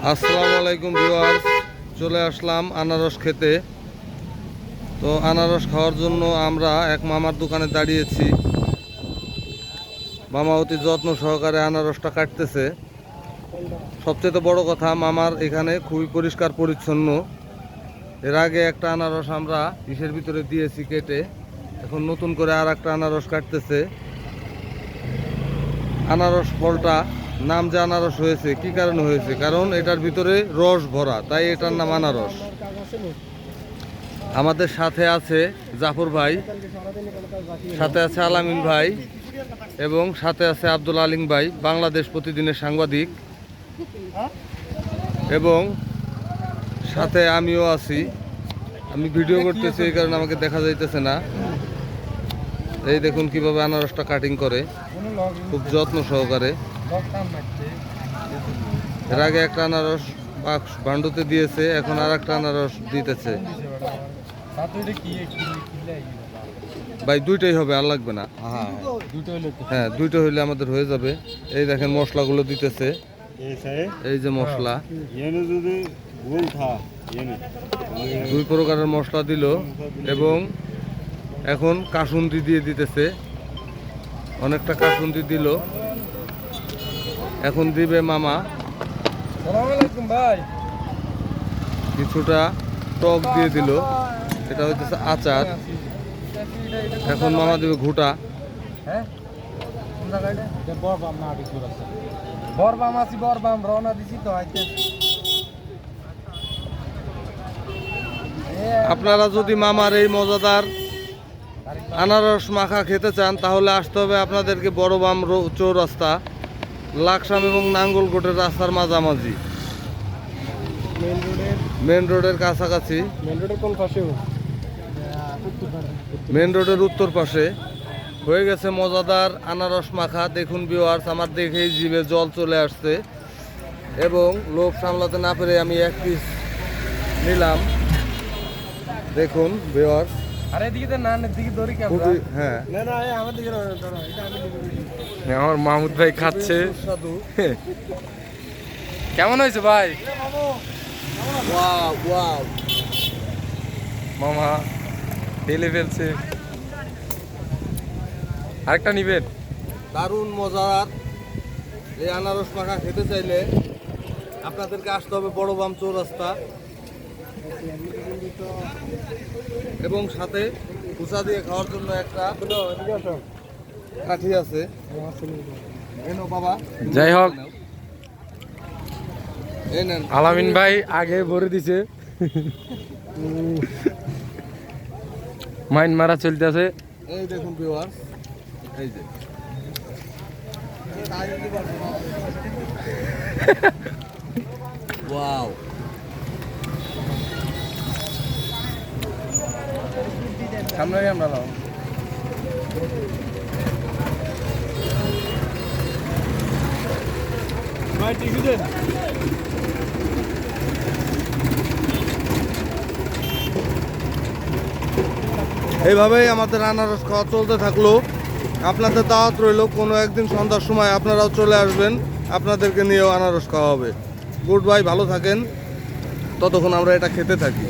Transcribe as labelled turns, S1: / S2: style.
S1: আসসালামু আলাইকুম ভিউয়ার্স, চলে আসলাম আনারস খেতে। তো আনারস খাওয়ার জন্য আমরা এক মামার দোকানে দাঁড়িয়েছি। মামা অতি যত্ন সহকারে আনারসটা কাটতেছে। সবচেয়ে বড় কথা, মামার এখানে খুবই পরিষ্কার পরিচ্ছন্ন। এর আগে একটা আনারস আমরা ইসের ভিতরে দিয়েছি কেটে, এখন নতুন করে আর একটা আনারস কাটতেছে। আনারস ফলটা নাম যে আনারস হয়েছে, কি কারণে হয়েছে? কারণ এটার ভিতরে রস ভরা, তাই এটার নাম আনারস। আমাদের সাথে আছে জাফর ভাই, সাথে আছে আলামিন ভাই এবং সাথে আছে আব্দুল আলিম ভাই, বাংলাদেশ প্রতিদিনের সাংবাদিক, এবং সাথে আমিও আছি। আমি ভিডিও করতেছি, এই কারণে আমাকে দেখা যাইতেছে না। এই দেখুন কিভাবে আনারসটা কাটিং করে, খুব যত্ন সহকারে। এর আগে একটা আনারস বাক্স ভান্ডুতে দিয়েছে, এখন আর একটা আনারস দিতেছে। ভাই দুইটাই হবে, আর লাগবে না? হ্যাঁ, দুইটা হইলে আমাদের হয়ে যাবে। এই দেখেন মশলাগুলো দিতেছে, এই যে মশলা, দুই প্রকারের মশলা দিল এবং এখন কাসুন্দি দিয়ে দিতেছে, অনেকটা কাসুন্দি দিল। এখন দিবে মামা কিছুটা টক দিয়ে দিল, এটা হইতেছে আচার। এখন মামা দিবে ঘুটা। আপনারা যদি মামার এই মজাদার আনারস মাখা খেতে চান, তাহলে আসতে হবে আপনাদেরকে বড়বাম চৌরাস্তা, লাকসাম এবং নাঙ্গলকোটের রাস্তার মাঝামাঝি, মেন রোডের কাছাকাছি। মেন রোডের উত্তর পাশে হয়ে গেছে মজাদার আনারস মাখা। দেখুন ভিউয়ার্স, আমার দেখেই জিভে জল চলে আসছে এবং লোভ সামলাতে না পেরে আমি এক পিস নিলাম। দেখুন ভিউয়ার্স, হ্যাঁ,
S2: আমার মাহমুদ ভাই খাচ্ছে। কেমন হয়েছে ভাই? মামা ঢেলে ফেলছে, আরেকটা নিবেন?
S1: দারুণ মজার এই আনারস মাখা খেতে চাইলে আপনাদেরকে আসতে হবে বড়বাম চৌরাস্তা, এবং সাথে কুচা দিয়ে খাওয়ার জন্য একটা কাঠি আছে। বাবা,
S2: যাই হোক,
S1: এই নেন।
S2: আলামিন ভাই আগে ভরে দিছে, মাইন মারা চলতেছে।
S1: এই দেখুন ভিউয়ার্স, এই যে ওয়াও,
S2: সামনে আমরা নাও। ভাই টিভি দেন।
S1: এইভাবেই আমাদের আনারস খাওয়া চলতে থাকলো। আপনাদের দাওয়াত রইল, কোনো একদিন সন্ধ্যার সময় আপনারাও চলে আসবেন, আপনাদেরকে নিয়েও আনারস খাওয়া হবে। গুড বাই, ভালো থাকেন, ততক্ষণ আমরা এটা খেতে থাকি।